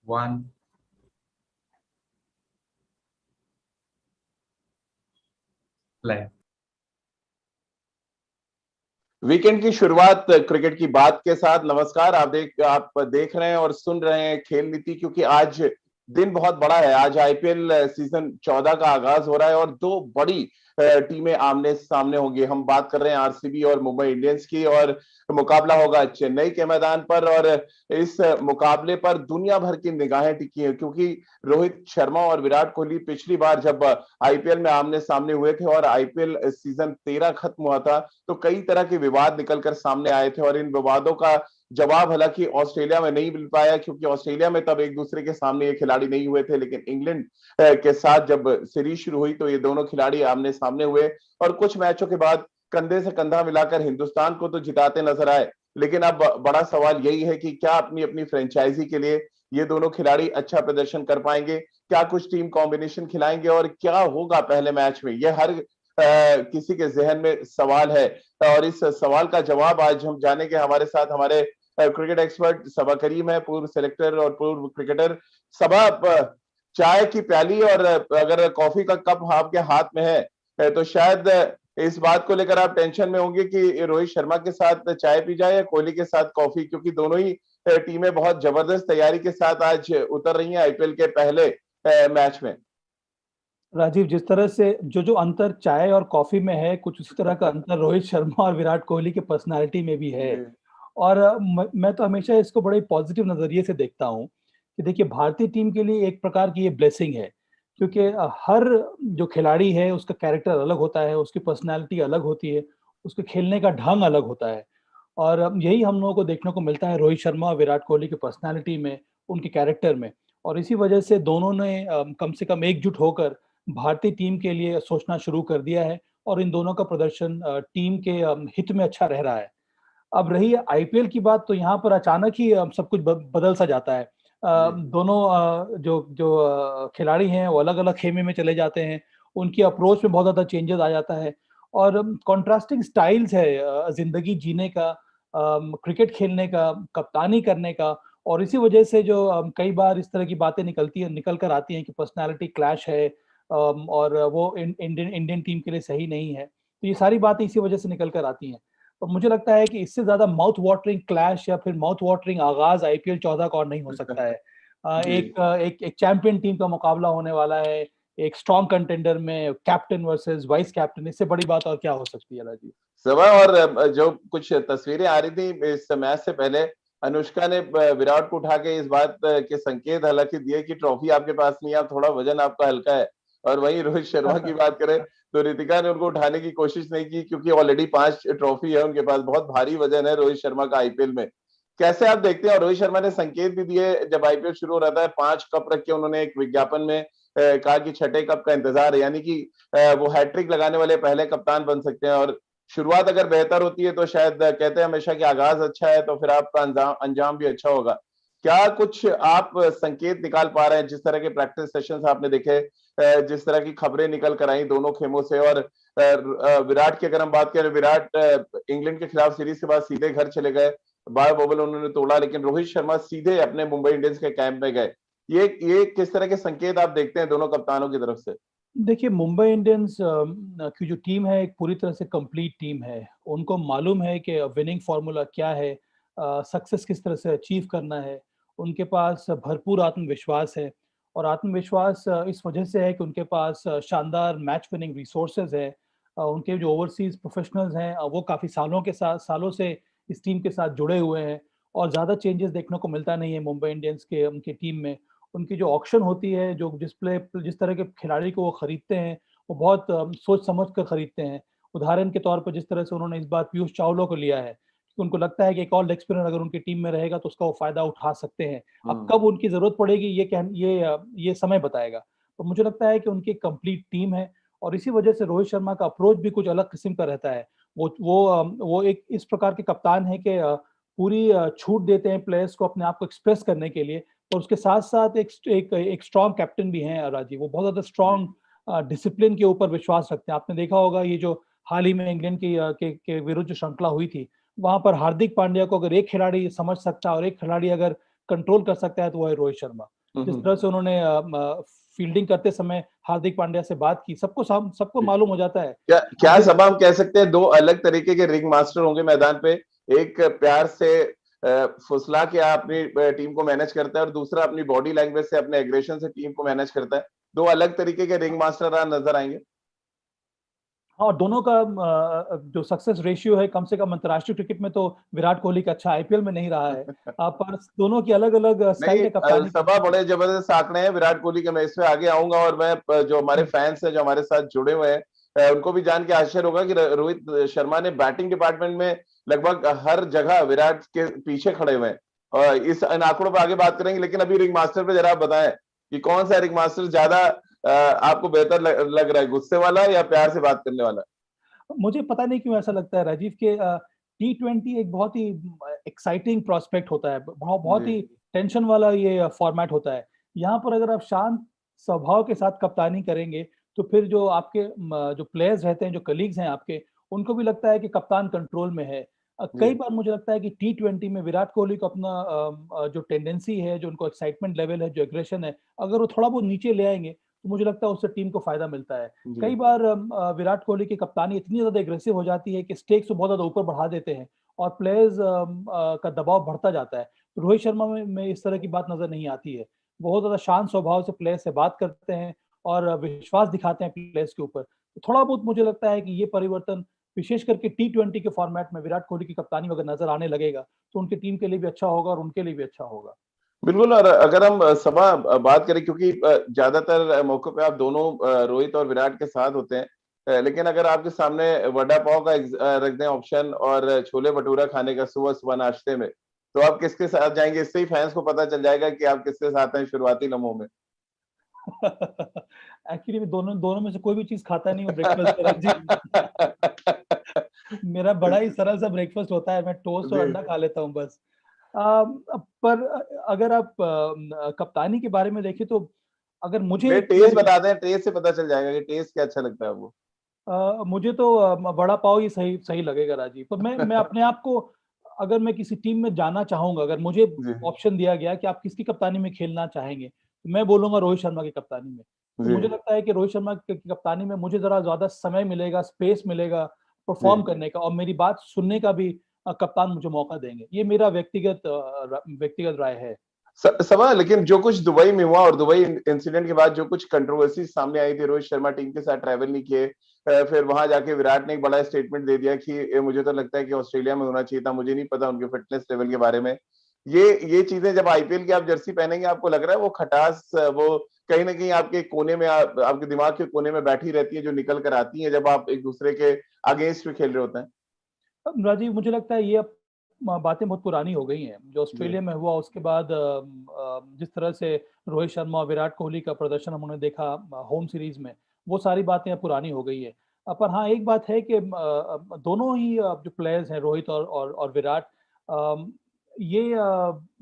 One. Play. Weekend की शुरुआत cricket की बात के साथ। नमस्कार, आप देख रहे हैं और सुन रहे हैं खेल नीति, क्योंकि आज दिन बहुत बड़ा है। आज आईपीएल सीजन 14 का आगाज हो रहा है और दो बड़ी टीमें आमने सामने होंगी। हम बात कर रहे हैं आरसीबी और मुंबई इंडियंस की, और मुकाबला होगा चेन्नई के मैदान पर। और इस मुकाबले पर दुनिया भर की निगाहें टिकी हैं, क्योंकि रोहित शर्मा और विराट कोहली पिछली बार जब आईपीएल में आमने सामने हुए थे और आईपीएल सीजन 13 खत्म हुआ था, तो कई तरह के विवाद निकलकर सामने आए थे। और इन विवादों का जवाब हालांकि ऑस्ट्रेलिया में नहीं मिल पाया, क्योंकि ऑस्ट्रेलिया में तब एक दूसरे के सामने ये खिलाड़ी नहीं हुए थे। लेकिन इंग्लैंड के साथ जब सीरीज शुरू हुई तो ये दोनों खिलाड़ी आमने सामने हुए, और कुछ मैचों के बाद कंधे से कंधा मिलाकर हिंदुस्तान को तो जिताते नजर आए। लेकिन अब बड़ा सवाल यही है कि क्या अपनी अपनी फ्रेंचाइजी के लिए ये दोनों खिलाड़ी अच्छा प्रदर्शन कर पाएंगे, क्या कुछ टीम कॉम्बिनेशन खिलाएंगे, और क्या होगा पहले मैच में। ये हर किसी के जहन में सवाल है, और इस सवाल का जवाब आज हम जानेंगे। हमारे साथ हमारे क्रिकेट एक्सपर्ट सबा करीम है, पूर्व सेलेक्टर और पूर्व क्रिकेटर। सबा, चाय की प्याली और अगर कॉफी का कप आपके हाथ में है तो शायद इस बात को लेकर आप टेंशन में होंगे कि रोहित शर्मा के साथ चाय पी जाए या कोहली के साथ कॉफी, क्योंकि दोनों ही टीमें बहुत जबरदस्त तैयारी के साथ आज उतर रही हैं आईपीएल के पहले मैच में। राजीव, जिस तरह से जो अंतर चाय और कॉफी में है, कुछ उसी तरह का अंतर रोहित शर्मा और विराट कोहली के पर्सनालिटी में भी है। और मैं तो हमेशा इसको बड़े पॉजिटिव नजरिए से देखता हूँ कि देखिए, भारतीय टीम के लिए एक प्रकार की ये ब्लेसिंग है, क्योंकि हर जो खिलाड़ी है उसका कैरेक्टर अलग होता है, उसकी पर्सनालिटी अलग होती है, उसके खेलने का ढंग अलग होता है। और यही हम लोगों को देखने को मिलता है रोहित शर्मा और विराट कोहली की पर्सनालिटी में, उनके कैरेक्टर में। और इसी वजह से दोनों ने कम से कम एकजुट होकर भारतीय टीम के लिए सोचना शुरू कर दिया है, और इन दोनों का प्रदर्शन टीम के हित में अच्छा रह रहा है। अब रही आईपीएल की बात, तो यहाँ पर अचानक ही सब कुछ बदल सा जाता है। दोनों जो जो खिलाड़ी हैं वो अलग अलग खेमे में चले जाते हैं, उनकी अप्रोच में बहुत ज़्यादा चेंजेस आ जाता है, और कॉन्ट्रास्टिंग स्टाइल्स है जिंदगी जीने का, क्रिकेट खेलने का, कप्तानी करने का। और इसी वजह से जो कई बार इस तरह की बातें निकल कर आती हैं कि पर्सनालिटी क्लैश है, और वो इंडियन टीम के लिए सही नहीं है। तो ये सारी बातें इसी वजह से निकल कर आती हैं। तो मुझे लगता है कि इससे ज्यादा माउथ वाटरिंग क्लैश या फिर माउथ वाटरिंग आगाज आईपीएल 14 का और नहीं हो सकता है। एक चैंपियन टीम का मुकाबला होने वाला है, एक स्ट्रॉन्ग कंटेंडर में कैप्टन वर्सेस वाइस कैप्टन। इससे बड़ी बात और क्या हो सकती है राजीव। सबा, और जो कुछ तस्वीरें आ रही थी इस मैच से पहले, अनुष्का ने विराट को उठा के इस बात के संकेत हालांकि दिए कि ट्रॉफी आपके पास नहीं है, आप थोड़ा वजन आपका हल्का है। और वहीं रोहित शर्मा की बात करें तो रितिका ने उनको उठाने की कोशिश नहीं की, क्योंकि ऑलरेडी 5 ट्रॉफी है उनके पास। बहुत भारी वजन है रोहित शर्मा का आईपीएल में। कैसे आप देखते हैं? और रोहित शर्मा ने संकेत भी दिए जब आईपीएल शुरू हो रहा था, 5 कप रख के उन्होंने एक विज्ञापन में कहा कि छठे कप का इंतजार है, यानी कि वो हैट्रिक लगाने वाले पहले कप्तान बन सकते हैं। और शुरुआत अगर बेहतर होती है तो शायद कहते हैं हमेशा कि आगाज अच्छा है तो फिर आपका अंजाम भी अच्छा होगा। क्या कुछ आप संकेत निकाल पा रहे हैं जिस तरह के प्रैक्टिस सेशंस आपने देखे, जिस तरह की खबरें निकल कर आई दोनों खेमों से? और विराट की अगर हम बात करें, विराट इंग्लैंड के खिलाफ सीरीज के बाद सीधे घर चले गए, बायो बबल उन्होंने तोड़ा, लेकिन रोहित शर्मा सीधे अपने मुंबई इंडियंस के कैंप में गए। ये किस तरह के संकेत आप देखते हैं दोनों कप्तानों की तरफ से? देखिए, मुंबई इंडियंस की जो टीम है एक पूरी तरह से कंप्लीट टीम है। उनको मालूम है कि विनिंग फार्मूला क्या है, सक्सेस किस तरह से अचीव करना है। उनके पास भरपूर आत्मविश्वास है, और आत्मविश्वास इस वजह से है कि उनके पास शानदार मैच विनिंग रिसोर्सेज है। उनके जो ओवरसीज प्रोफेशनल्स हैं वो काफ़ी सालों से इस टीम के साथ जुड़े हुए हैं, और ज़्यादा चेंजेस देखने को मिलता नहीं है मुंबई इंडियंस के उनकी टीम में। उनकी जो ऑक्शन होती है, जो जिस तरह के खिलाड़ी को वो खरीदते हैं, वो बहुत सोच समझ कर खरीदते हैं। उदाहरण के तौर पर जिस तरह से उन्होंने इस बार पीयूष चावला को लिया है, कि उनको लगता है कि एक और लेग स्पिनर अगर उनकी टीम में रहेगा तो उसका वो फायदा उठा सकते हैं। अब कब उनकी जरूरत पड़ेगी ये समय बताएगा। तो मुझे लगता है कि उनकी कंप्लीट टीम है, और इसी वजह से रोहित शर्मा का अप्रोच भी कुछ अलग किस्म का रहता है। वो एक इस प्रकार के कप्तान है कि पूरी छूट देते हैं प्लेयर्स को अपने आप को एक्सप्रेस करने के लिए। और उसके साथ साथ एक स्ट्रॉन्ग कैप्टन भी हैं राजीव। वो बहुत ज्यादा स्ट्रॉन्ग डिसिप्लिन के ऊपर विश्वास रखते हैं। आपने देखा होगा ये जो हाल ही में इंग्लैंड के विरुद्ध जो श्रृंखला हुई थी, वहां पर हार्दिक पांड्या को अगर एक खिलाड़ी समझ सकता और एक खिलाड़ी अगर कंट्रोल कर सकता है तो वो है रोहित शर्मा। जिस तरह से उन्होंने फील्डिंग करते समय हार्दिक पांड्या से बात की, सबको मालूम हो जाता है। क्या सबा हम कह सकते हैं, दो अलग तरीके के रिंग मास्टर होंगे मैदान पे? एक प्यार से फुसला के अपनी टीम को मैनेज करता है और दूसरा अपनी बॉडी लैंग्वेज से, अपने एग्रेशन से टीम को मैनेज करता है। दो अलग तरीके के रिंग मास्टर नजर आएंगे। हाँ, दोनों का जो सक्सेस रेशियो है, कम से कम अंतर्राष्ट्रीय क्रिकेट में तो विराट कोहली का अच्छा आईपीएल में नहीं रहा है। पर दोनों की अलग अलग स्टाइल है कप्तानी। सबा बड़े जबरदस्त आंकड़े हैं विराट कोहली के। मैं इसमें आगे आऊंगा और मैं जो हमारे फैंस हैं जो हमारे साथ जुड़े हुए हैं उनको भी जान के आश्चर्य होगा कि रोहित शर्मा ने बैटिंग डिपार्टमेंट में लगभग हर जगह विराट के पीछे खड़े हुए हैं। और इन आंकड़ों पर आगे बात करेंगे, लेकिन अभी रिंग मास्टर पे जरा आप बताएं कि कौन सा रिंग मास्टर ज्यादा आपको बेहतर लग रहा है, गुस्से वाला या प्यार से बात करने वाला? मुझे पता नहीं क्यों ऐसा लगता है राजीव के T20 एक बहुत ही एक्साइटिंग प्रोस्पेक्ट होता है, बहुत ही टेंशन वाला ये फॉर्मेट होता है। यहाँ पर अगर आप शांत स्वभाव के साथ कप्तानी करेंगे तो फिर जो आपके जो प्लेयर्स रहते हैं, जो कलीग्स हैं आपके, उनको भी लगता है कि कप्तान कंट्रोल में है। कई बार मुझे लगता है कि T20 में विराट कोहली को अपना जो टेंडेंसी है, जो उनको एक्साइटमेंट लेवल है, जो एग्रेशन है, अगर वो थोड़ा बहुत नीचे ले आएंगे तो मुझे लगता है उससे टीम को फायदा मिलता है। कई बार विराट कोहली की कप्तानी इतनी ज्यादा एग्रेसिव हो जाती है कि स्टेक्स को बहुत ज्यादा ऊपर बढ़ा देते हैं और प्लेयर्स का दबाव बढ़ता जाता है। रोहित शर्मा में इस तरह की बात नजर नहीं आती है। बहुत ज्यादा शांत स्वभाव से प्लेयर्स से बात करते हैं और विश्वास दिखाते हैं प्लेयर्स के ऊपर। तो थोड़ा बहुत मुझे लगता है कि ये परिवर्तन विशेष करके T20 के फॉर्मेट में विराट कोहली की कप्तानी में अगर नजर आने लगेगा तो उनकी टीम के लिए भी अच्छा होगा और उनके लिए भी अच्छा होगा। बिल्कुल। और अगर हम सबा बात करें, क्योंकि ज्यादातर मौकों पे आप दोनों रोहित और विराट के साथ होते हैं, लेकिन अगर आपके सामने वड़ा पाव का रख दें ऑप्शन और छोले भटूरा खाने का सुबह सुबह नाश्ते में, तो आप किसके साथ जाएंगे? इससे ही फैंस को पता चल जाएगा कि आप किसके साथ हैं शुरुआती लम्हों में। एक्चुअली मैं दोनों में से कोई भी चीज खाता नहीं हूँ ब्रेकफास्ट पे राजीव। मेरा बड़ा ही सरल सा ब्रेकफास्ट होता है, मैं टोस्ट और अंडा खा लेता हूँ बस। पर अगर आप कप्तानी के बारे में देखें तो अगर मुझे टेस्ट बता दें, टेस्ट से पता चल जाएगा कि टेस्ट क्या अच्छा लगता है वो। मुझे तो वड़ा पाव ही सही सही लगेगा राजीव। पर मैं अपने आप को, अगर मैं किसी टीम में जाना चाहूंगा, अगर मुझे ऑप्शन दिया गया कि आप किसकी कप्तानी में खेलना चाहेंगे, तो मैं बोलूंगा रोहित शर्मा की कप्तानी में। तो मुझे लगता है कि रोहित शर्मा की कप्तानी में मुझे जरा ज्यादा समय मिलेगा, स्पेस मिलेगा परफॉर्म करने का, और मेरी बात सुनने का भी कप्तान मुझे मौका देंगे। ये मेरा व्यक्तिगत राय है। सवाल, लेकिन जो कुछ दुबई में हुआ और दुबई इंसिडेंट के बाद जो कुछ कंट्रोवर्सी सामने आई थी, रोहित शर्मा टीम के साथ ट्रैवल नहीं किए, फिर वहां जाके विराट ने एक बड़ा स्टेटमेंट दे दिया कि मुझे तो लगता है कि ऑस्ट्रेलिया में होना चाहिए था, मुझे नहीं पता उनके फिटनेस लेवल के बारे में। ये चीजें जब आईपीएल की आप जर्सी पहनेंगे, आपको लग रहा है वो खटास वो कहीं ना कहीं आपके कोने में, आपके दिमाग के कोने में बैठी रहती है, जो निकल कर आती है जब आप एक दूसरे के अगेंस्ट में खेल रहे होते हैं? राजीव, मुझे लगता है ये अब बातें बहुत पुरानी हो गई हैं। जो ऑस्ट्रेलिया में हुआ उसके बाद जिस तरह से रोहित शर्मा और विराट कोहली का प्रदर्शन हमने देखा होम सीरीज में, वो सारी बातें अब पुरानी हो गई है। पर हाँ, एक बात है कि दोनों ही जो प्लेयर्स हैं, रोहित और विराट, ये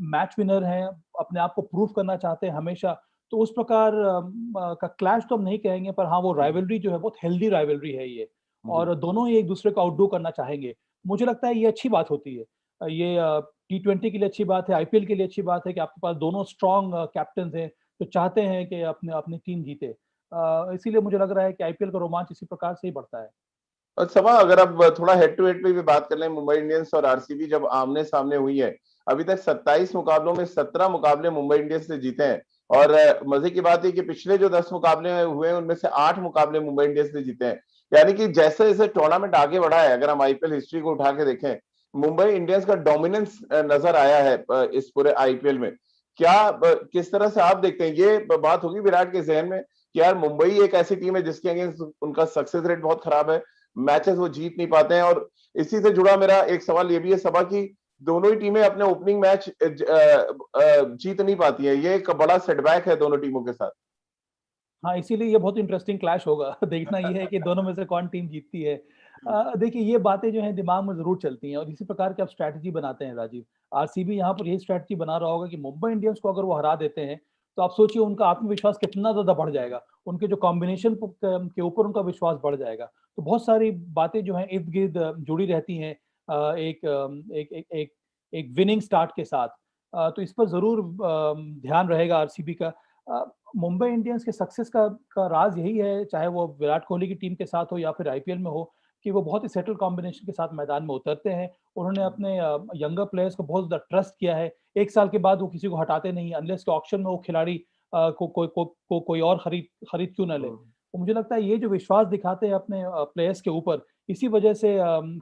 मैच विनर हैं, अपने आप को प्रूव करना चाहते हैं हमेशा। तो उस प्रकार का क्लैश तो हम नहीं कहेंगे, पर हाँ, वो राइवलरी जो है बहुत हेल्दी राइवलरी है ये, और दोनों ही एक दूसरे को आउटडू करना चाहेंगे। मुझे लगता है ये अच्छी बात होती है। ये T20 के लिए अच्छी बात है, आईपीएल के लिए अच्छी बात है कि आपके पास दोनों स्ट्रॉन्ग कैप्टन हैं जो चाहते हैं कि अपने अपनी टीम जीते। इसीलिए मुझे लग रहा है कि आईपीएल का रोमांच इसी प्रकार से ही बढ़ता है। और सभा, अगर अब थोड़ा हेड टू हेड पे भी बात कर लें, मुंबई इंडियंस और आरसीबी जब आमने सामने हुई है, अभी तक 27 मुकाबलों में 17 मुकाबले मुंबई इंडियंस ने जीते हैं। और मजे की बात है कि पिछले जो 10 मुकाबले हुए हैं उनमें से 8 मुकाबले मुंबई इंडियंस ने जीते हैं। यानी कि जैसे जैसे टूर्नामेंट आगे बढ़ा है, अगर हम आईपीएल हिस्ट्री को उठा के देखें, मुंबई इंडियंस का डोमिनेंस नजर आया है इस पूरे आईपीएल में। क्या किस तरह से आप देखते हैं? ये बात होगी विराट के जहन में कि यार मुंबई एक ऐसी टीम है जिसके अगेंस्ट उनका सक्सेस रेट बहुत खराब है, मैचेस वो जीत नहीं पाते हैं। और इसी से जुड़ा मेरा एक सवाल ये भी है सबा कि दोनों ही टीमें अपने ओपनिंग मैच जीत नहीं पाती है, ये एक बड़ा सेटबैक है दोनों टीमों के साथ। हाँ, इसीलिए ये बहुत इंटरेस्टिंग क्लैश होगा। देखना ये है कि दोनों में से कौन टीम जीतती है। देखिए, ये बातें जो हैं दिमाग में जरूर चलती हैं, और इसी प्रकार की आप स्ट्रैटेजी बनाते हैं राजीव। आरसीबी यहाँ पर यही स्ट्रैटेजी बना रहा होगा कि मुंबई इंडियंस को अगर वो हरा देते हैं तो आप सोचिए उनका आत्मविश्वास कितना ज्यादा बढ़ जाएगा, उनके जो कॉम्बिनेशन के ऊपर उनका विश्वास बढ़ जाएगा। तो बहुत सारी बातें जो हैं इर्द गिर्द जुड़ी रहती हैं एक एक एक एक, एक विनिंग स्टार्ट के साथ। तो इस पर ज़रूर ध्यान रहेगा आरसीबी का। मुंबई इंडियंस के सक्सेस का राज यही है, चाहे वो विराट कोहली की टीम के साथ हो या फिर आईपीएल में हो, कि वो बहुत ही सेटल कॉम्बिनेशन के साथ मैदान में उतरते हैं। उन्होंने अपने यंगर प्लेयर्स को बहुत ज़्यादा ट्रस्ट किया है। 1 साल के बाद वो किसी को हटाते नहीं, अनलेस के ऑक्शन में वो खिलाड़ी कोई और खरीद क्यों ना ले। तो मुझे लगता है ये जो विश्वास दिखाते हैं अपने प्लेयर्स के ऊपर, इसी वजह से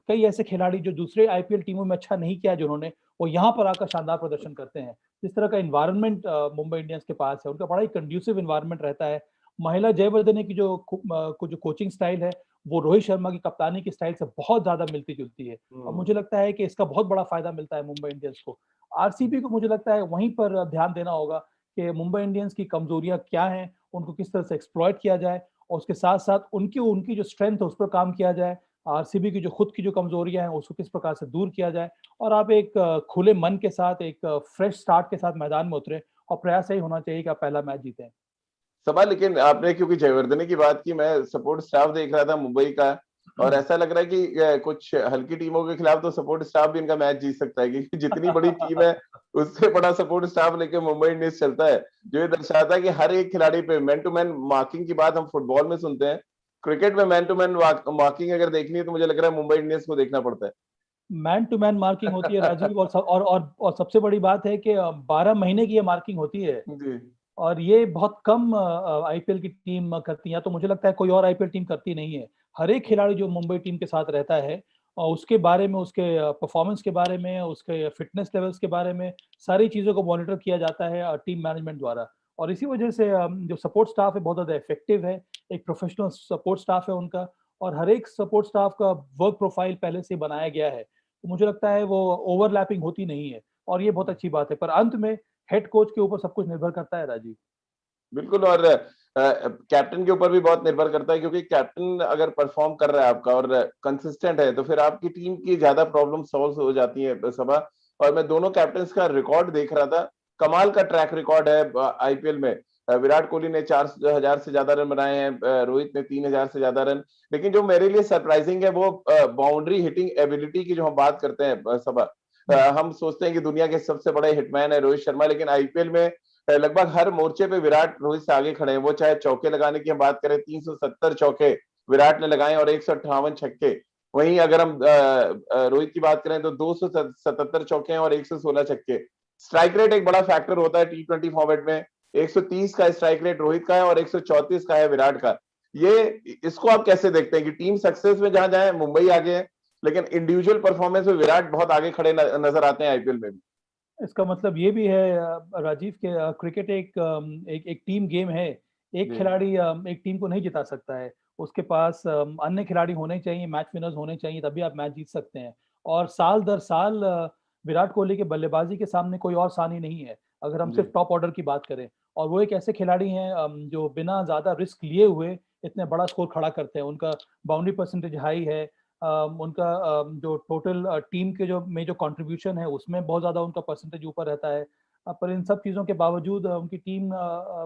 कई ऐसे खिलाड़ी जो दूसरे आईपीएल टीमों में अच्छा नहीं किया जिन्होंने, वो यहाँ पर आकर शानदार प्रदर्शन करते हैं। जिस तरह का एनवायरनमेंट मुंबई इंडियंस के पास है, उनका बड़ा ही कंड्यूसिव एनवायरनमेंट रहता है। महिला जयवर्धने की जो कोचिंग स्टाइल है, वो रोहित शर्मा की कप्तानी की स्टाइल से बहुत ज़्यादा मिलती-जुलती है। और मुझे लगता है कि इसका बहुत बड़ा फ़ायदा मिलता है मुंबई इंडियंस को। आरसीबी को मुझे लगता है वहीं पर ध्यान देना होगा कि मुंबई इंडियंस की कमज़ोरियाँ क्या हैं, उनको किस तरह से एक्सप्लॉइट किया जाए और उसके साथ-साथ उनकी उनकी जो स्ट्रेंथ है, उस पर काम किया जाए। आरसीबी की जो खुद की जो कमज़ोरियाँ हैं, उसको किस प्रकार से दूर किया जाए और आप एक खुले मन के साथ, एक फ्रेश स्टार्ट के साथ मैदान में उतरे और प्रयास यही होना चाहिए कि आप पहला मैच जीतें। सभा, लेकिन आपने क्योंकि जयवर्धने की बात की, मैं सपोर्ट स्टाफ देख रहा था मुंबई का और ऐसा लग रहा है कि कुछ हल्की टीमों के खिलाफ तो सपोर्ट स्टाफ भी इनका मैच जीत सकता है, क्योंकि जितनी बड़ी टीम है उससे बड़ा सपोर्ट स्टाफ लेके मुंबई इंडियंस चलता है, जो ये दर्शाता है कि हर एक खिलाड़ी पे मैन टू मैन मार्किंग की बात हम फुटबॉल में सुनते हैं। क्रिकेट में मैन टू मैन मार्किंग अगर देखनी है तो मुझे लग रहा है मुंबई इंडियंस को देखना पड़ता है। मैन टू मैन मार्किंग होती है राजीव, और सबसे बड़ी बात है कि 12 महीने की ये मार्किंग होती है जी। और ये बहुत कम आईपीएल की टीम करती है, तो मुझे लगता है कोई और आईपीएल टीम करती नहीं है। हर एक खिलाड़ी जो मुंबई टीम के साथ रहता है और उसके बारे में, उसके परफॉर्मेंस के बारे में, उसके फिटनेस लेवल्स के बारे में, सारी चीज़ों को मॉनिटर किया जाता है टीम मैनेजमेंट द्वारा। और इसी वजह से जो सपोर्ट स्टाफ है बहुत ज़्यादा इफेक्टिव है, एक प्रोफेशनल सपोर्ट स्टाफ है उनका और हर एक सपोर्ट स्टाफ का वर्क प्रोफाइल पहले से बनाया गया है। तो मुझे लगता है वो ओवरलैपिंग होती नहीं है और ये बहुत अच्छी बात है। पर अंत में हेड कोच के ऊपर सब कुछ निर्भर करता है राजीव। बिल्कुल, और कैप्टन के ऊपर भी बहुत निर्भर करता है, क्योंकि कैप्टन अगर परफॉर्म कर रहा है आपका और कंसिस्टेंट है तो फिर आपकी टीम की ज्यादा प्रॉब्लम सॉल्व हो जाती है सभा। और मैं दोनों कैप्टन्स का रिकॉर्ड देख रहा था, कमाल का ट्रैक रिकॉर्ड है आईपीएल में। विराट कोहली ने 4000 से ज्यादा रन बनाए हैं, रोहित ने 3000 से ज्यादा रन। लेकिन जो मेरे लिए सरप्राइजिंग है वो बाउंड्री हिटिंग एबिलिटी की जो हम बात करते हैं सभा। हम सोचते हैं कि दुनिया के सबसे बड़े हिटमैन है रोहित शर्मा, लेकिन आईपीएल में लगभग हर मोर्चे पे विराट रोहित से आगे खड़े हैं। वो चाहे चौके लगाने की हम बात करें, 370 चौके विराट ने लगाए और 158 छक्के। वहीं अगर हम रोहित की बात करें तो 277 चौके हैं और 116 छक्के। स्ट्राइक रेट एक बड़ा फैक्टर होता है टी20 फॉर्मेट में। 130 का स्ट्राइक रेट रोहित का है और 134 का है विराट का। ये इसको आप कैसे देखते हैं कि टीम सक्सेस में जहां जाए मुंबई आगे है, लेकिन इंडिविजुअल परफॉर्मेंस में विराट बहुत आगे खड़े नजर आते हैं आईपीएल में भी। इसका मतलब ये भी है राजीव के क्रिकेट एक टीम गेम है। एक जी। खिलाड़ी एक टीम को नहीं जिता सकता है। उसके पास अन्य खिलाड़ी होने चाहिए, मैच विनर्स होने चाहिए, तभी आप मैच जीत सकते हैं। और साल दर साल विराट कोहली के बल्लेबाजी के सामने कोई और सानी नहीं है, अगर हम जी। सिर्फ टॉप ऑर्डर की बात करें। और वो एक ऐसे खिलाड़ी हैं जो बिना ज़्यादा रिस्क लिए हुए इतने बड़ा स्कोर खड़ा करते हैं। उनका बाउंड्री परसेंटेज हाई है। उनका जो टोटल टीम के जो कंट्रीब्यूशन है उसमें बहुत ज़्यादा उनका परसेंटेज ऊपर रहता है। पर इन सब चीज़ों के बावजूद उनकी टीम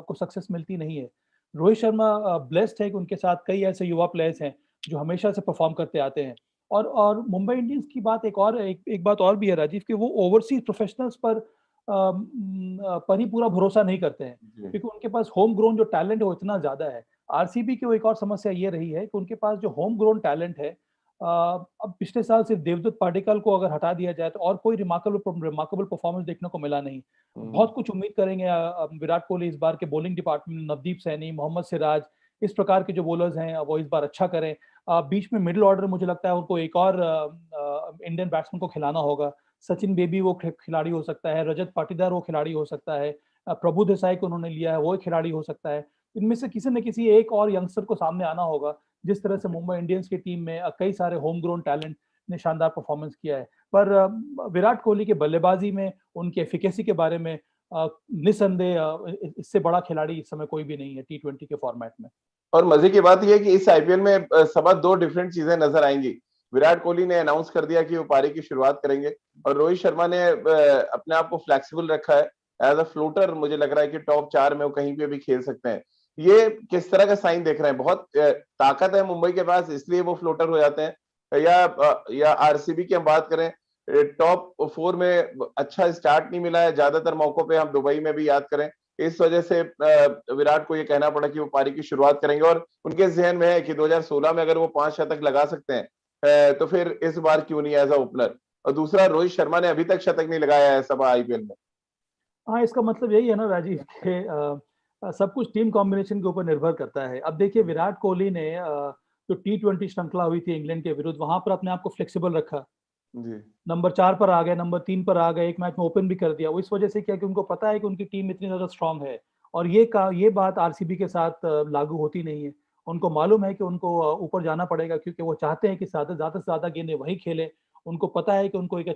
को सक्सेस मिलती नहीं है। रोहित शर्मा ब्लेस्ड है कि उनके साथ कई ऐसे युवा प्लेयर्स हैं जो हमेशा से परफॉर्म करते आते हैं। और मुंबई इंडियंस की बात एक बात और भी है राजीव, कि वो ओवरसीज प्रोफेशनल्स पर ही पूरा भरोसा नहीं करते हैं, जी। क्योंकि उनके पास होम ग्रोन जो टैलेंट है वो इतना ज़्यादा है। आरसीबी की वो एक और समस्या ये रही है कि उनके पास जो होम ग्रोन टैलेंट है, अब पिछले साल सिर्फ देवदत्त पाडिक्कल को अगर हटा दिया जाए तो और कोई रिमार्केबल परफॉर्मेंस देखने को मिला नहीं। बहुत कुछ उम्मीद करेंगे विराट कोहली इस बार के बॉलिंग डिपार्टमेंट में, नवदीप सैनी, मोहम्मद सिराज, इस प्रकार के जो बॉलर्स हैं वो इस बार अच्छा करें। बीच में मिडिल ऑर्डर मुझे लगता है उनको एक और इंडियन बैट्समैन को खिलाना होगा। सचिन बेबी वो खिलाड़ी हो सकता है, रजत पाटीदार वो खिलाड़ी हो सकता है, प्रभु देसाई को उन्होंने लिया है, वो एक खिलाड़ी हो सकता है। इनमें से किसी न किसी एक और यंगस्टर को सामने आना होगा। जिस तरह से मुंबई इंडियंस की टीम में कई सारे होम ग्रोन टैलेंट ने शानदार परफॉर्मेंस किया है। पर विराट कोहली के बल्लेबाजी में, उनकी एफिकेसी के बारे में निस्संदेह इससे बड़ा खिलाड़ी इस समय कोई भी नहीं है टी20 के फॉर्मेट में। और मजे की बात यह है कि इस आईपीएल में सबा दो डिफरेंट चीजें नजर आएंगी। विराट कोहली ने अनाउंस कर दिया कि वो पारी की शुरुआत करेंगे और रोहित शर्मा ने अपने आप को फ्लेक्सिबल रखा है। एज अ फ्लोटर मुझे लग रहा है कि टॉप 4 में वो कहीं पे भी खेल सकते हैं। ये किस तरह का साइन देख रहे हैं? बहुत ताकत है मुंबई के पास, इसलिए वो फ्लोटर हो जाते हैं, या आरसीबी की हम बात करें टॉप 4 में अच्छा स्टार्ट नहीं मिला है। ज्यादातर मौकों पे हम दुबई में भी याद करें, इस वजह से विराट को ये कहना पड़ा कि वो पारी की शुरुआत करेंगे, और उनके जहन में है कि 2016 में अगर वो 5 शतक लगा सकते हैं तो फिर इस बार क्यों नहीं एज अ ओपनर। और दूसरा, रोहित शर्मा ने अभी तक शतक नहीं लगाया है सब आईपीएल में। हाँ, इसका मतलब यही है ना राजीव कि सब कुछ टीम कॉम्बिनेशन के ऊपर निर्भर करता है। अब देखिए विराट कोहली ने जो T20 श्रृंखला हुई थी इंग्लैंड के विरुद्ध, वहां पर अपने आप को फ्लेक्सिबल रखा, जी नंबर 4 पर आ गए, नंबर 3 पर आ गए, एक मैच में ओपन भी कर दिया। वो इस वजह से क्या कि उनको पता है कि उनकी टीम इतनी ज्यादा स्ट्रांग है, और ये बात आरसीबी के साथ लागू होती नहीं है। उनको मालूम है कि उनको ऊपर जाना पड़ेगा, क्योंकि वो चाहते हैं कि ज्यादा से ज्यादा गेंदें वही खेले। उनको पता है कि उनको एक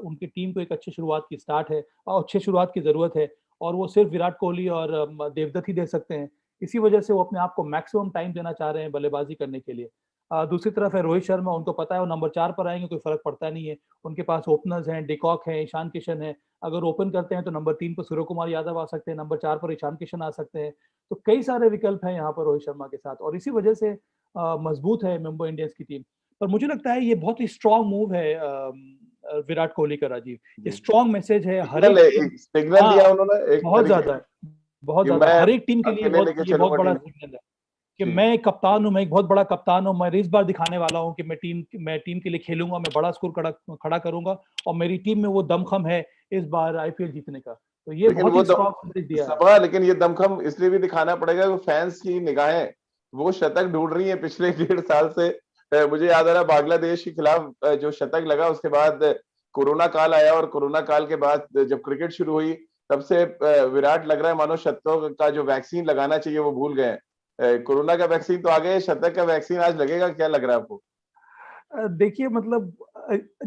उनकी टीम को एक अच्छी शुरुआत की स्टार्ट है और अच्छी शुरुआत की जरूरत है, और वो सिर्फ विराट कोहली और देवदत्त ही दे सकते हैं। इसी वजह से वो अपने आप को मैक्सिमम टाइम देना चाह रहे हैं बल्लेबाजी करने के लिए। दूसरी तरफ है रोहित शर्मा, उनको पता है वो नंबर 4 पर आएंगे, कोई फर्क पड़ता नहीं है। उनके पास ओपनर्स हैं, डिकॉक है, ईशान किशन है। अगर ओपन करते हैं तो नंबर 3 पर सूर्य कुमार यादव आ सकते हैं, नंबर 4 पर ईशान किशन आ सकते हैं। तो कई सारे विकल्प हैं यहाँ पर रोहित शर्मा के साथ, और इसी वजह से मजबूत है मुंबई इंडियंस की टीम। पर मुझे लगता है ये बहुत ही स्ट्रांग मूव है विराट कोहली का राजीव। ये जी, स्ट्रांग मैसेज है हर सिग्नल एक है, टीम। एक सिग्नल हाँ, दिया उन्होंने एक बहुत तरीके ज्यादा, से बहुत कि ज्यादा मैं हर एक टीम के लिए अकेले लेके ये बहुत चलूंगा बड़ा टीम को। सिग्नल है कि जी मैं एक कप्तान हूं, मैं एक बहुत बड़ा कप्तान हूं। मैं इस बार दिखाने वाला हूं कि मैं टीम के लिए खेलूंगा, मैं बड़ा स्कोर खड़ा करूंगा, और मेरी टीम में वो दमखम है इस बार आईपीएल जीतने का। तो ये लेकिन बहुत वो ही स्ट्रॉन्ग मैसेज दिया है। सभा, लेकिन ये दमखम इसलिए भी दिखाना पड़ेगा कि फैंस की निगाहें वो शतक ढूंढ रही है पिछले 1.5 साल से। मुझे याद आ रहा है बांग्लादेश के खिलाफ जो शतक लगा, उसके बाद कोरोना काल आया, और कोरोना काल के बाद जब क्रिकेट शुरू हुई तब से विराट लग रहा है मानो शतकों का जो वैक्सीन लगाना चाहिए वो भूल गए हैं। कोरोना का वैक्सीन तो आ गया, शतक का वैक्सीन आज लगेगा, क्या लग रहा है आपको? देखिए मतलब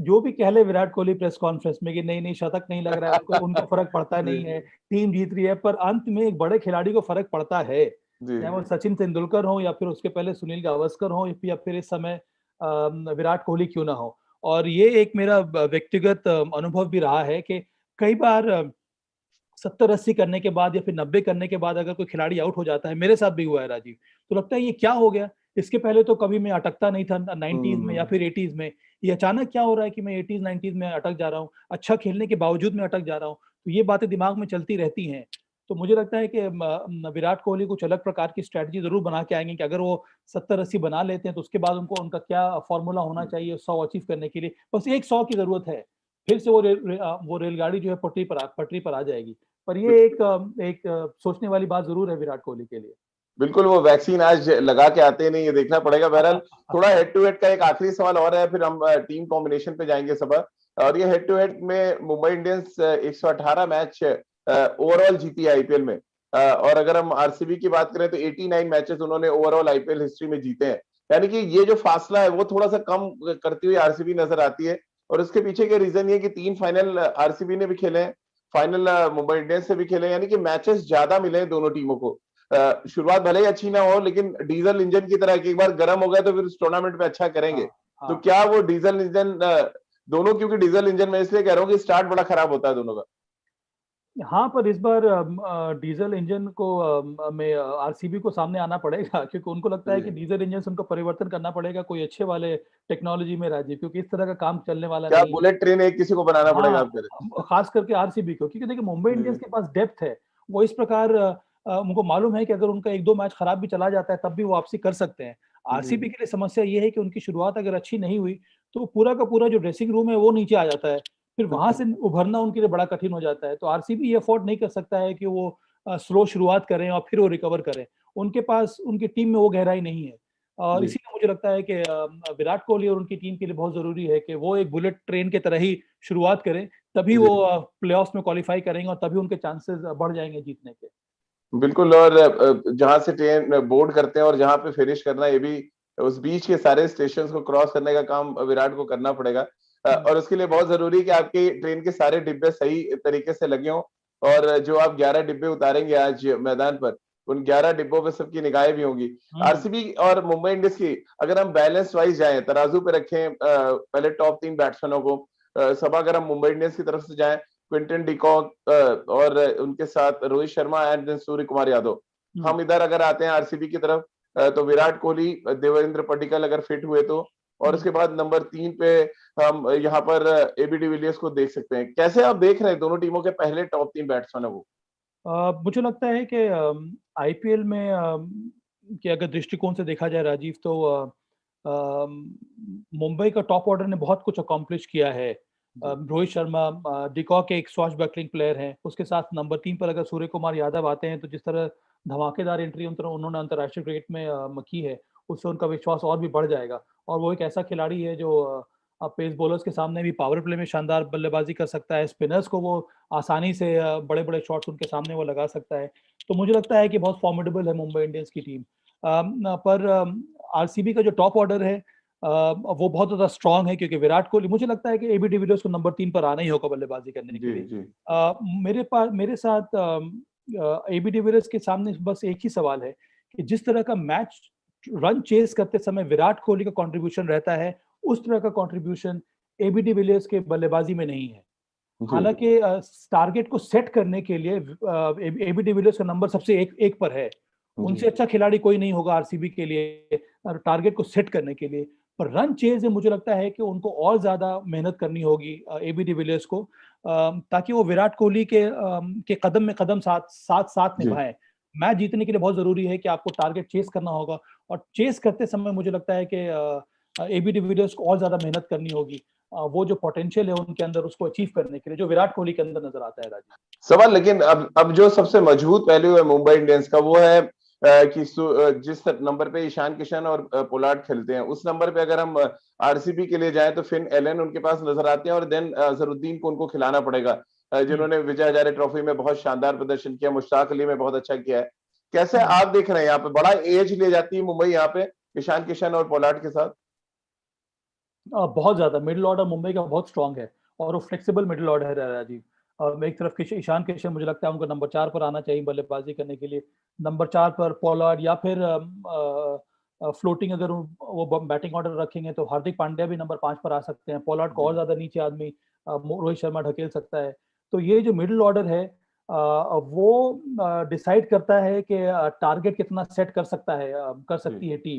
जो भी कह ले विराट कोहली प्रेस कॉन्फ्रेंस में कि नहीं नहीं शतक नहीं लग रहा है, उनको उनको फर्क पड़ता जी नहीं है, टीम जीत रही है, पर अंत में एक बड़े खिलाड़ी को फर्क पड़ता है। जी चाहे वो सचिन तेंदुलकर हो, या फिर उसके पहले सुनील गावस्कर हो, या फिर इस समय विराट कोहली क्यों ना हो। और ये एक मेरा व्यक्तिगत अनुभव भी रहा है कि कई बार 70-80 करने के बाद या फिर 90 करने के बाद अगर कोई खिलाड़ी आउट हो जाता है, मेरे साथ भी हुआ है राजीव, तो लगता है ये क्या हो गया। इसके पहले तो कभी मैं अटकता नहीं था 90s में या हम्म फिर 80s में। ये अचानक क्या हो रहा है कि मैं 80s 90s में अटक जा रहा हूँ, अच्छा खेलने के बावजूद मैं अटक जा रहा हूँ। तो ये बातें दिमाग में चलती रहती हैं। तो मुझे लगता है कि विराट कोहली कुछ अलग प्रकार की स्ट्रेटजी जरूर बना के आएंगे कि अगर वो 70-80 बना लेते हैं तो उसके बाद उनका क्या फॉर्मूला होना चाहिए 100 अचीव करने के लिए। बस एक 100 की जरूरत है, फिर से वो रेलगाड़ी जो है पटरी पर आ जाएगी। पर ये एक सोचने वाली बात जरूर है विराट कोहली के लिए। बिल्कुल, वो वैक्सीन आज लगा के आते नहीं, ये देखना पड़ेगा। बहरहाल थोड़ा हेड टू हेड का एक आखिरी सवाल और है, फिर हम टीम कॉम्बिनेशन पे जाएंगे सबा। और ये हेड टू हेड में मुंबई इंडियंस 118 मैच ओवरऑल जीती है आईपीएल में। और अगर हम आरसीबी की बात करें तो 89 मैचेस उन्होंने ओवरऑल आईपीएल हिस्ट्री में जीते हैं। यानी कि ये जो फासला है वो थोड़ा सा कम करती हुई आरसीबी नजर आती है। और उसके पीछे के रीजन ये कि 3 फाइनल आरसीबी ने भी खेले हैं, फाइनल मुंबई इंडियंस से भी खेले हैं, यानी कि मैचेस ज्यादा मिले हैं दोनों टीमों को। शुरुआत भले ही अच्छी ना हो, लेकिन डीजल इंजन की तरह एक बार गर्म हो गया तो फिर उस टूर्नामेंट में अच्छा करेंगे। हाँ तो हाँ क्या वो डीजल इंजन दोनों, क्योंकि डीजल इंजन में इसलिए कह रहा हूँ कि स्टार्ट बड़ा खराब होता है दोनों का। हाँ, पर इस बार डीजल इंजन को में आरसीबी को सामने आना पड़ेगा, क्योंकि उनको लगता है कि जी। डीजल इंजन से उनको परिवर्तन करना पड़ेगा कोई अच्छे वाले टेक्नोलॉजी में राजीव, क्योंकि इस तरह का काम चलने वाला क्या नहीं है। बुलेट ट्रेन एक किसी को बनाना पड़ेगा हाँ, आप कह रहे खास करके आरसीबी को, क्योंकि देखिए मुंबई इंडियंस हैं? के पास डेप्थ है। वो इस प्रकार उनको मालूम है कि अगर उनका एक दो मैच खराब भी चला जाता है तब भी वो वापसी कर सकते हैं। जी जी आरसीबी के लिए समस्या ये है कि उनकी शुरुआत अगर अच्छी नहीं हुई तो पूरा का पूरा जो ड्रेसिंग रूम है वो नीचे आ जाता है, फिर वहां से उभरना उनके लिए बड़ा कठिन हो जाता है। तो आरसीबी ये अफोर्ड नहीं कर सकता है कि वो स्लो शुरुआत करें और फिर वो रिकवर करें। उनके पास उनकी टीम में वो गहराई नहीं है, और जी इसीलिए मुझे लगता है कि विराट कोहली और उनकी टीम के लिए बहुत जरूरी है कि वो एक बुलेट ट्रेन की तरह ही शुरुआत करें, तभी जी वो प्लेऑफ्स में क्वालिफाई करेंगे और तभी उनके चांसेस बढ़ जाएंगे जीतने के। बिल्कुल। और जहां से ट्रेन बोर्ड करते हैं और जहां पे फिनिश करना है, ये भी उस बीच के सारे स्टेशन को क्रॉस करने का काम विराट को करना पड़ेगा। हम्म, और उसके लिए बहुत जरूरी है कि आपकी ट्रेन के सारे डिब्बे सही तरीके से लगे हों। और जो आप 11 डिब्बे उतारेंगे आज मैदान पर, उन 11 डिब्बों पे सबकी निगाहें भी होंगी। हम्म, आरसीबी और मुंबई इंडियंस की अगर हम बैलेंस वाइज जाएं, तराजू पे रखें पहले टॉप 3 बैट्समैनों को, सब अगर हम मुंबई इंडियंस की तरफ से जाएं, क्विंटन डिकॉक और उनके साथ रोहित शर्मा एंड देन सूर्य कुमार यादव। हम्म, हम इधर अगर आते हैं आरसीबी की तरफ, तो विराट कोहली, देवेंद्र पडिक्कल अगर फिट हुए तो, और उसके बाद नंबर 3 पे हम यहाँ पर एबी डिविलियर्स को देख सकते हैं। कैसे आप देख रहे हैं दोनों टीमों के पहले टॉप 3 बैट्समैन है वो? मुझे लगता है कि आईपीएल में कि अगर दृष्टिकोण से देखा जाए राजीव, तो मुंबई का टॉप ऑर्डर ने बहुत कुछ अकॉम्प्लिश किया है। रोहित शर्मा, डिकॉक एक स्वॉश बकलिंग प्लेयर हैं, उसके साथ नंबर 3 पर अगर सूर्य कुमार यादव आते हैं तो जिस तरह धमाकेदार एंट्री उन्होंने अंतर्राष्ट्रीय क्रिकेट में की है, उससे उनका विश्वास और भी बढ़ जाएगा। और वो एक ऐसा खिलाड़ी है जो पेस बॉलर्स के सामने भी पावर प्ले में शानदार बल्लेबाजी कर सकता है, स्पिनर्स को वो आसानी से बड़े बड़े शॉट्स उनके सामने वो लगा सकता है। तो मुझे लगता है कि बहुत फॉर्मिडेबल है मुंबई इंडियंस की टीम। पर आरसीबी का जो टॉप ऑर्डर है वो बहुत ज्यादा स्ट्रांग है, क्योंकि विराट कोहली, मुझे लगता है कि एबी डिविलियर्स को नंबर 3 पर आना ही होगा बल्लेबाजी करने के लिए। जी। मेरे साथ एबी डिविलियर्स के सामने बस एक ही सवाल है कि जिस तरह का मैच रन चेस करते समय विराट कोहली का कंट्रीब्यूशन रहता है, उस तरह का कंट्रीब्यूशन एबी डिविलियर्स के बल्लेबाजी में नहीं है। हालांकि टारगेट को सेट करने के लिए एबी डिविलियर्स का नंबर सबसे एक पर है। उनसे अच्छा खिलाड़ी कोई नहीं होगा आरसीबी के लिए टारगेट को सेट करने के लिए। पर रन चेज मुझे लगता है कि उनको और ज्यादा मेहनत करनी होगी एबी डिविलियर्स को, ताकि वो विराट कोहली के कदम में कदम साथ निभाएं। मैच जीतने के लिए बहुत जरूरी है कि आपको टारगेट चेस करना होगा, और चेस करते समय मुझे लगता है कि एबी डिविलियर्स को और ज्यादा मेहनत करनी होगी। वो जो पोटेंशियल है उनके अंदर, उसको अचीव करने के लिए, जो विराट कोहली के अंदर नजर आता है राजीव। सवाल, लेकिन अब जो सबसे मजबूत पहलू है मुंबई इंडियंस का, वो है कि जिस नंबर पे ईशान किशन और पोलार्ड खेलते हैं, उस नंबर पे अगर हम आरसीबी के लिए जाएं तो फिन एलन उनके पास नजर आते हैं, और देन अजहरुद्दीन को उनको खिलाना पड़ेगा, जिन्होंने विजय हजारे ट्रॉफी में बहुत शानदार प्रदर्शन किया, मुश्ताक अली में बहुत अच्छा किया है। कैसे आप देख रहे हैं यहाँ पे बड़ा एज ले जाती है मुंबई यहाँ पे ईशान किशन और पोलार्ड के साथ? बहुत ज्यादा मिडिल ऑर्डर मुंबई का बहुत स्ट्रांग है, और वो फ्लेक्सिबल मिडिल ऑर्डर है राजीव। एक तरफ ईशान किशन, मुझे लगता है उनको नंबर 4 पर आना चाहिए बल्लेबाजी करने के लिए। नंबर 4 पर पोलार्ड, या फिर फ्लोटिंग अगर वो बैटिंग ऑर्डर रखेंगे तो हार्दिक पांड्या भी नंबर 5 पर आ सकते हैं। पोलार्ड को और ज्यादा नीचे आदमी रोहित शर्मा ढकेल सकता है। तो ये जो मिडिल ऑर्डर है वो डिसाइड करता है कि टारगेट कितना सेट कर सकती है टीम,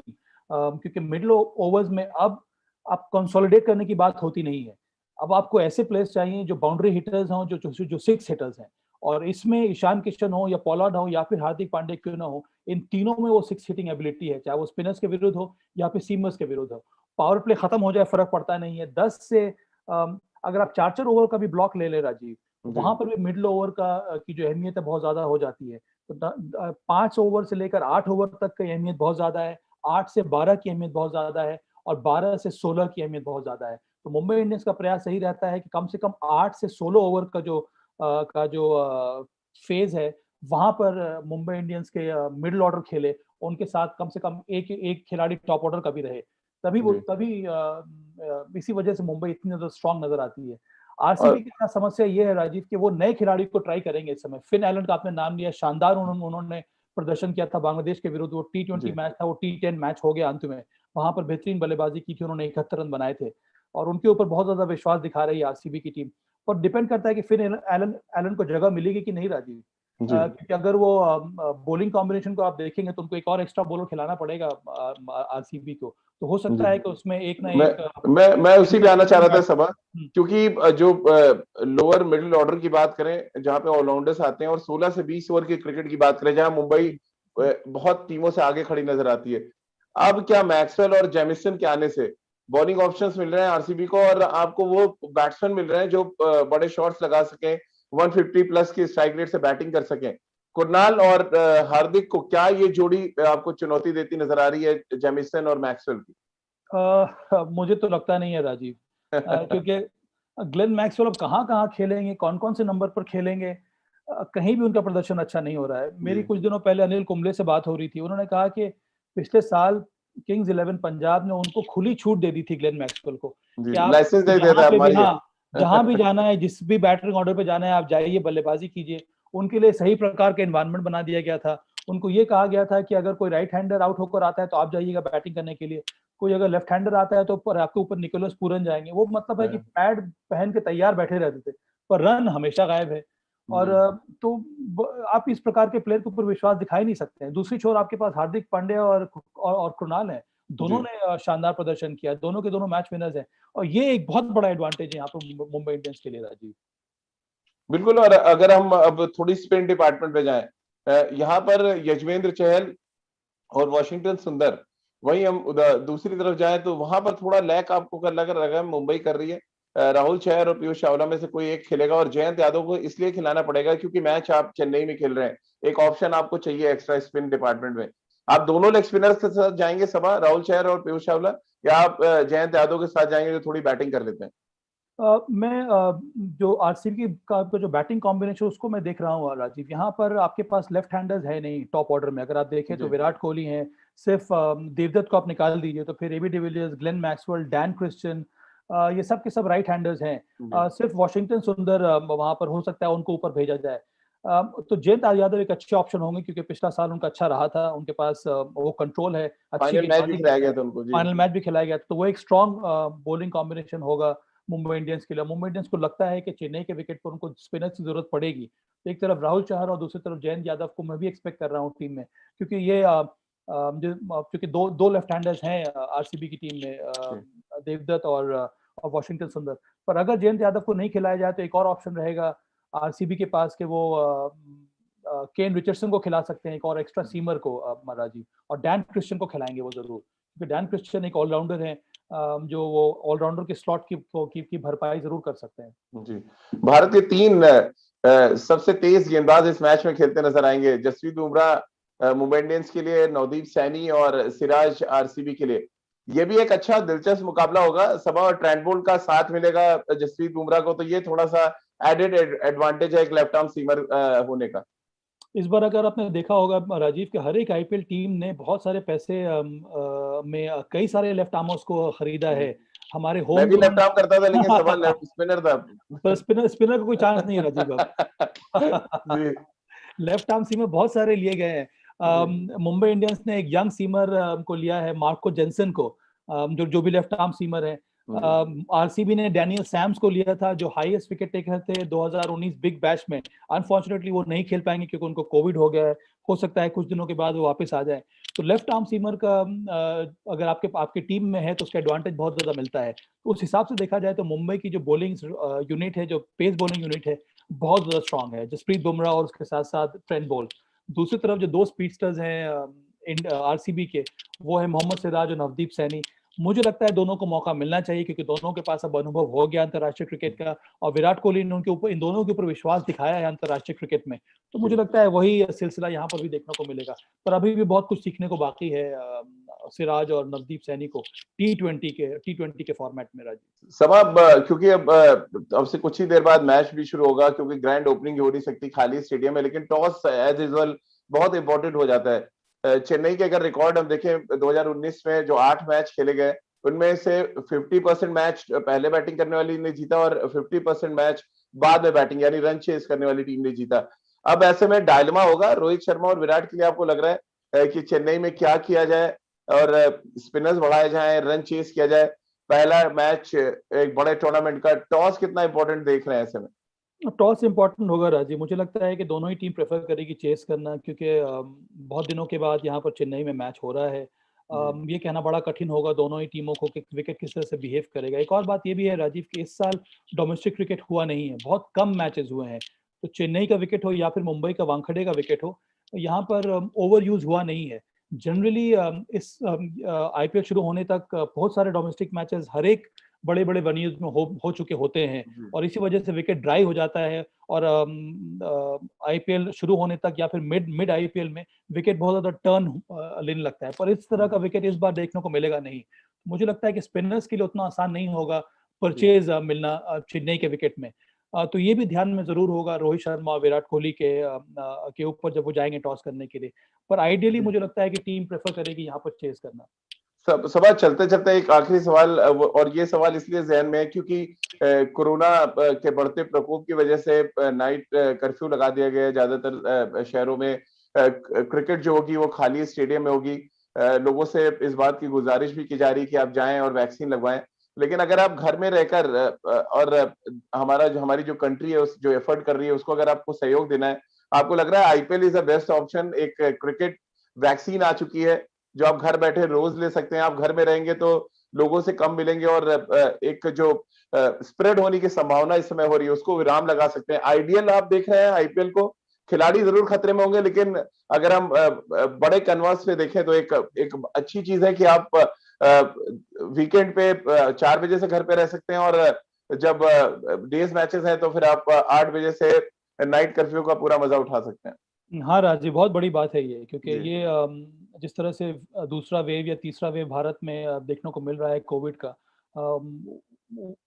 क्योंकि मिडिल ओवर्स में अब कंसोलिडेट करने की बात होती नहीं है। अब आपको ऐसे प्लेयर्स चाहिए जो बाउंड्री हिटर्स हों, जो 6 हिटर्स हैं, और इसमें ईशान किशन हो या पोलार्ड हो या फिर हार्दिक पांड्या क्यों ना हो, इन तीनों में वो 6 हिटिंग एबिलिटी है, चाहे वो स्पिनर्स के विरुद्ध हो या फिर सीमर्स के विरुद्ध हो। पावर प्ले खत्म हो जाए फर्क पड़ता नहीं है। 10 से अगर आप 4 ओवर का भी ब्लॉक ले ले राजीव, वहां पर भी मिडिल ओवर की जो अहमियत है बहुत ज्यादा हो जाती है। तो 5 ओवर से लेकर 8 ओवर तक की अहमियत बहुत ज्यादा है, 8 से 12 की अहमियत बहुत ज्यादा है, और 12 से 16 की अहमियत बहुत ज्यादा है। तो मुंबई इंडियंस का प्रयास यही रहता है कि कम से कम 8 से 16 ओवर का जो फेज है, वहां पर मुंबई इंडियंस के मिडिल ऑर्डर खेले, उनके साथ कम से कम एक खिलाड़ी टॉप ऑर्डर का भी रहे, तभी इसी वजह से मुंबई इतनी ज्यादा स्ट्रांग नजर आती है। आरसीबी की साथ समस्या ये है राजीव कि वो नए खिलाड़ी को ट्राई करेंगे इस समय। फिन एलन का आपने नाम लिया, शानदार उन्होंने प्रदर्शन किया था बांग्लादेश के विरुद्ध। वो T20 मैच था, वो T10 मैच हो गया अंत में, वहां पर बेहतरीन बल्लेबाजी की थी उन्होंने, 71 रन बनाए थे, और उनके ऊपर बहुत ज्यादा विश्वास दिखा रही है आरसीबी की टीम। पर डिपेंड करता है कि फिर एलन को जगह मिलेगी कि नहीं राजीव, क्योंकि अगर वो बॉलिंग कॉम्बिनेशन को आप देखेंगे तो उनको एक और एक्स्ट्रा बॉलर खिलाना पड़ेगा आरसीबी को। तो हो सकता है कि उसमें एक ना एक मैं उसी पे आना चाह रहा था सबा, क्योंकि जो लोअर मिडिल ऑर्डर की बात करें जहां पे ऑलराउंडर्स आते हैं, और 16 से 20 ओवर की क्रिकेट की बात करें जहां मुंबई बहुत टीमों से आगे खड़ी नजर आती है, अब क्या मैक्सवेल और जेमिसन के आने से बॉलिंग ऑप्शंस मिल रहे हैं आरसीबी को, और आपको वो बैट्समैन मिल रहे हैं जो बड़े शॉट्स लगा सके, 150 प्लस की स्ट्राइक रेट से बैटिंग कर सके? कुरनाल और हार्दिक को क्या ये जोड़ी आपको चुनौती देती नजर आ रही है, जेमिसन और मैक्सवेल की? मुझे तो लगता नहीं है राजीव, क्योंकि ग्लेन मैक्सवेल अब कहाँ खेलेंगे, कौन कौन से नंबर पर खेलेंगे, कहीं भी उनका प्रदर्शन अच्छा नहीं हो रहा है। मेरी कुछ दिनों पहले अनिल कुंबले से बात हो रही थी, उन्होंने कहा कि पिछले साल किंग्स 11 पंजाब ने उनको खुली छूट दे दी थी ग्लेन मैक्सवेल को, कि आप जहां भी जाना है, जिस भी बैटिंग ऑर्डर पे जाना है, आप जाइए, बल्लेबाजी कीजिए। उनके लिए सही प्रकार का एनवायरनमेंट बना दिया गया था। उनको ये कहा गया था कि अगर कोई राइट हैंडर आउट होकर आता है तो आप जाइएगा बैटिंग करने के लिए, कोई अगर लेफ्ट हैंडर आता है तो आपके ऊपर निकोलस पूरन जाएंगे। वो मतलब है कि पैड पहन के तैयार बैठे रहते थे, पर रन हमेशा गायब है। और तो आप इस प्रकार के प्लेयर के ऊपर विश्वास दिखा ही नहीं सकते हैं। दूसरी छोर आपके पास हार्दिक पांड्या और कुणाल है, दोनों ने शानदार प्रदर्शन किया, दोनों के दोनों मैच विनर्स हैं और ये एक बहुत बड़ा एडवांटेज है यहाँ पर मुंबई इंडियंस के लिए राजीव। बिल्कुल। और अगर हम अब थोड़ी स्पिन डिपार्टमेंट पे जाएं, यहाँ पर यजवेंद्र चहल और वॉशिंगटन सुंदर, वहीं हम दूसरी तरफ जाएं तो वहां पर थोड़ा लैक आपको कर लग रहा है मुंबई कर रही है। राहुल चहर और पीयूष चावला में से कोई एक खेलेगा और जयंत यादव को इसलिए खिलाना पड़ेगा क्योंकि मैच आप चेन्नई में खेल रहे हैं, एक ऑप्शन आपको चाहिए एक्स्ट्रा स्पिन डिपार्टमेंट में। आप दोनों लेग स्पिनर्स के साथ जाएंगे सभा, राहुल चहर और पीयूष चावला, या आप जयंत यादव के साथ जाएंगे जो थोड़ी बैटिंग कर लेते हैं? मैं जो आरसीबी का जो बैटिंग कॉम्बिनेशन उसको मैं देख रहा हूँ राजीव। यहाँ पर आपके पास लेफ्ट हैंडर्स है नहीं टॉप ऑर्डर में। अगर आप देखें तो विराट कोहली हैं, सिर्फ देवदत्त को आप निकाल दीजिए तो फिर AB de Villiers, Glenn Maxwell, Dan Christian, ये सब के सब राइट हैंडर्स हैं। सिर्फ वॉशिंगटन सुंदर वहां पर हो सकता है उनको ऊपर भेजा जाए। तो जयंत यादव एक अच्छे ऑप्शन होंगे क्योंकि पिछला साल उनका अच्छा रहा था, उनके पास वो कंट्रोल है, अच्छी फाइनल मैच भी खिलाया गया था उनको। फाइनल मैच भी खिलाया गया तो वो एक स्ट्रॉन्ग बॉलिंग कॉम्बिनेशन होगा मुंबई इंडियंस के लिए। मुंबई इंडियंस को लगता है कि चेन्नई के विकेट पर उनको स्पिनर की जरूरत पड़ेगी, तो एक तरफ राहुल चहर और दूसरी तरफ जयंत यादव को मैं भी एक्सपेक्ट कर रहा हूँ टीम में, क्योंकि ये क्योंकि दो लेफ्ट हैंडर्स हैं आरसीबी की टीम में, देवदत्त और वॉशिंगटन सुंदर। पर अगर जयंत यादव को नहीं खिलाया जाए तो एक और ऑप्शन रहेगा आरसीबी के पास कि वो केन रिचर्डसन को खिला सकते हैं, एक और एक्स्ट्रा सीमर को राजीव, और डैन क्रिस्टियन को खिलाएंगे वो जरूर, क्योंकि डैन क्रिस्टियन एक ऑलराउंडर है जो वो ऑलराउंडर के स्लॉट की भरपाई जरूर कर सकते हैं। जी, भारत के 3 सबसे तेज गेंदबाज इस मैच में खेलते नजर आएंगे। जसप्रीत बुमराह मुंबई इंडियंस के लिए, नवदीप सैनी और सिराज आरसीबी के लिए। ये भी एक अच्छा दिलचस्प मुकाबला होगा। सबा और ट्रेंट बोल्ट का साथ मिलेगा जसप्रीत बुमराह को, तो ये थोड़ा सा एडेड एडवांटेज है एक लेफ्ट आर्म सीमर होने का। इस बार अगर आपने देखा होगा राजीव के हर एक आईपीएल टीम ने बहुत सारे पैसे में कई सारे लेफ्ट आर्मर्स को खरीदा है। हमारे होम मैं भी लेफ्ट आर्म करता था लेकिन सबा लेफ्ट स्पिनर था। पर स्पिनर का कोई चांस नहीं है राजीव अब। लेफ्ट आर्म सीमर बहुत सारे लिए गए हैं। मुंबई इंडियंस ने एक यंग सीमर को लिया है, मार्को जेंसन को, जो भी लेफ्ट आर्म सीमर है। आरसीबी ने डैनियल सैम्स को लिया था जो हाईएस्ट विकेट टेकर थे 2019 बिग बैश में। अनफॉर्चुनेटली वो नहीं खेल पाएंगे क्योंकि उनको कोविड हो गया है, हो सकता है कुछ दिनों के बाद वो वापस आ जाए। तो लेफ्ट आर्म सीमर का अगर आपके टीम में है तो उसका एडवांटेज बहुत ज्यादा मिलता है। तो उस हिसाब से देखा जाए तो मुंबई की जो बॉलिंग यूनिट है, जो पेस बॉलिंग यूनिट है, बहुत ज्यादा स्ट्रांग है। जसप्रीत बुमराह और उसके साथ साथ ट्रेंट बोल्ट। दूसरी तरफ जो दो स्पीडस्टर्स हैं आरसीबी के, वो है मोहम्मद सिराज और नवदीप सैनी। मुझे लगता है दोनों को मौका मिलना चाहिए क्योंकि दोनों के पास अब अनुभव हो गया अंतर्राष्ट्रीय क्रिकेट का, और विराट कोहली ने उनके ऊपर, इन दोनों के ऊपर विश्वास दिखाया है अंतर्राष्ट्रीय क्रिकेट में। तो मुझे लगता है वही सिलसिला यहाँ पर भी देखने को मिलेगा। पर अभी भी बहुत कुछ सीखने को बाकी है सिराज और नवदीप सैनी को टी20 के फॉर्मेट में राजीव। सभा क्योंकि अब से कुछ ही देर बाद मैच भी शुरू होगा, क्योंकि ग्रैंड ओपनिंग हो नहीं सकती खाली स्टेडियम में, लेकिन टॉस एज यूजुअल बहुत इंपॉर्टेंट हो जाता है। चेन्नई के अगर रिकॉर्ड हम देखें 2019 में जो 8 मैच खेले गए उनमें से 50% मैच पहले बैटिंग करने वाली ने जीता और 50% मैच बाद में बैटिंग यानी रन चेस करने वाली टीम ने जीता। अब ऐसे में डायलेमा होगा रोहित शर्मा और विराट के लिए। आपको लग रहा है कि चेन्नई में क्या किया जाए और स्पिनर्स बढ़ाए जाए, रन चेस किया जाए? पहला मैच एक बड़े टूर्नामेंट का, टॉस कितना इंपॉर्टेंट देख रहे हैं ऐसे में? टॉस इंपॉर्टेंट होगा राजीव। मुझे लगता है कि दोनों ही टीम प्रेफर करेगी चेस करना, क्योंकि बहुत दिनों के बाद यहाँ पर चेन्नई में मैच हो रहा है। ये कहना बड़ा कठिन होगा दोनों ही टीमों को कि विकेट किस तरह से बिहेव करेगा। एक और बात ये भी है राजीव कि इस साल डोमेस्टिक क्रिकेट हुआ नहीं है, बहुत कम मैचेस हुए हैं। तो चेन्नई का विकेट हो या फिर मुंबई का वानखेड़े का विकेट हो, यहाँ पर ओवर यूज हुआ नहीं है। जनरली इस आईपीएल शुरू होने तक बहुत सारे डोमेस्टिक मैचेस हर एक बड़े बड़े वेन्यूज में हो चुके होते हैं, और इसी वजह से विकेट ड्राई हो जाता है। और आईपीएल शुरू होने तक या फिर मिड आईपीएल में विकेट बहुत ज्यादा टर्न लेने लगता है, पर इस तरह का विकेट इस बार देखने को मिलेगा नहीं। मुझे लगता है कि स्पिनर्स के लिए उतना आसान नहीं होगा परचेज मिलना चेन्नई के विकेट में। तो ये भी ध्यान में जरूर होगा रोहित शर्मा, विराट कोहली के ऊपर जब वो जाएंगे टॉस करने के लिए। पर आइडियली मुझे लगता है कि टीम प्रेफर करेगी यहाँ पर चेस करना। सभा चलते चलते एक आखिरी सवाल, और ये सवाल इसलिए जहन में है क्योंकि कोरोना के बढ़ते प्रकोप की वजह से नाइट कर्फ्यू लगा दिया गया है ज्यादातर शहरों में। क्रिकेट जो होगी वो खाली स्टेडियम में होगी। लोगों से इस बात की गुजारिश भी की जा रही है कि आप जाएं और वैक्सीन लगवाएं। लेकिन अगर आप घर में रहकर और हमारी जो कंट्री है जो एफर्ट कर रही है उसको अगर आपको सहयोग देना है, आपको लग रहा है IPL is the best option? एक क्रिकेट वैक्सीन आ चुकी है, जो आप घर बैठे रोज ले सकते हैं। आप घर में रहेंगे तो लोगों से कम मिलेंगे और एक जो स्प्रेड होने की संभावना इस समय हो रही है उसको विराम लगा सकते हैं। आइडियल आप देख रहे हैं आईपीएल को, खिलाड़ी जरूर खतरे में होंगे, लेकिन अगर हम बड़े कैनवास पे देखें तो एक अच्छी चीज है कि आप वीकेंड पे 4 बजे से घर पे रह सकते हैं और जब डेज मैचेस हैं तो फिर आप 8 बजे से नाइट कर्फ्यू का पूरा मजा उठा सकते हैं। हाँ राजीव, बहुत बड़ी बात है ये, क्योंकि जी। ये जिस तरह से दूसरा वेव या तीसरा वेव भारत में देखने को मिल रहा है कोविड का,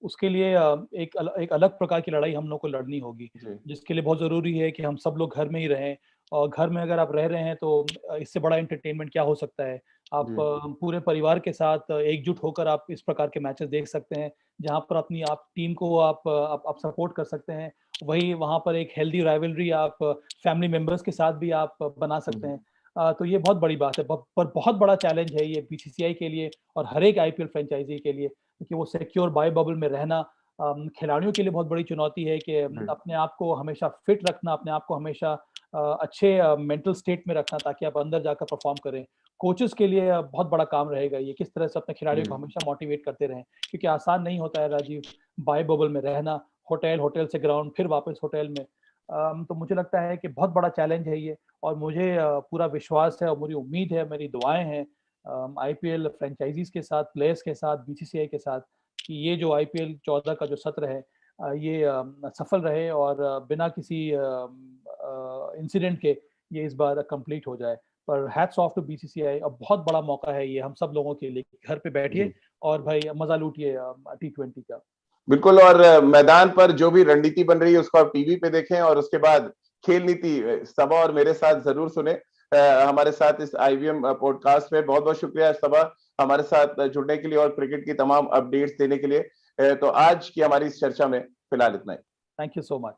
उसके लिए एक अलग प्रकार की लड़ाई हम लोग को लड़नी होगी, जी। जिसके लिए बहुत ज़रूरी है कि हम सब लोग घर में ही रहें। और घर में अगर आप रह रहे हैं तो इससे बड़ा एंटरटेनमेंट क्या हो सकता है। आप जी। पूरे परिवार के साथ एकजुट होकर आप इस प्रकार के मैचेस देख सकते हैं, जहाँ पर अपनी आप टीम को आप सपोर्ट कर सकते हैं। वही वहाँ पर एक हेल्दी राइवलरी आप फैमिली मेंबर्स के साथ भी आप बना सकते हैं। तो ये बहुत बड़ी बात है, पर बहुत बड़ा चैलेंज है ये बीसीसीआई के लिए और हर एक आईपीएल फ्रेंचाइजी के लिए, क्योंकि वो सिक्योर बाय बबल में रहना खिलाड़ियों के लिए बहुत बड़ी चुनौती है कि अपने आप को हमेशा फिट रखना, अपने आप को हमेशा अच्छे मेंटल स्टेट में रखना, ताकि आप अंदर जाकर परफॉर्म करें। कोचेस के लिए बहुत बड़ा काम रहेगा ये, किस तरह से अपने खिलाड़ियों को हमेशा मोटिवेट करते रहें, क्योंकि आसान नहीं होता है राजीव बाय बबल में रहना, होटल से ग्राउंड फिर वापस होटल में। तो मुझे लगता है कि बहुत बड़ा चैलेंज है ये, और मुझे पूरा विश्वास है और मेरी उम्मीद है, मेरी दुआएं हैं आईपीएल फ्रेंचाइजीज के साथ, प्लेयर्स के साथ, बीसीसीआई के साथ, कि ये जो आईपीएल 14 का जो सत्र है ये सफल रहे और बिना किसी इंसिडेंट के ये इस बार कंप्लीट हो जाए। पर हैट्स ऑफ टू बीसीसीआई, अब बहुत बड़ा मौका है ये हम सब लोगों के लिए, घर पे बैठिए और भाई मजा लूटिए T20 का। बिल्कुल, और मैदान पर जो भी रणनीति बन रही है उसको आप टीवी पे देखें और उसके बाद खेल नीति सबा और मेरे साथ जरूर सुने। हमारे साथ इस आईवीएम पॉडकास्ट में बहुत बहुत शुक्रिया सबा हमारे साथ जुड़ने के लिए और क्रिकेट की तमाम अपडेट्स देने के लिए। तो आज की हमारी इस चर्चा में फिलहाल इतना ही। Thank you so much.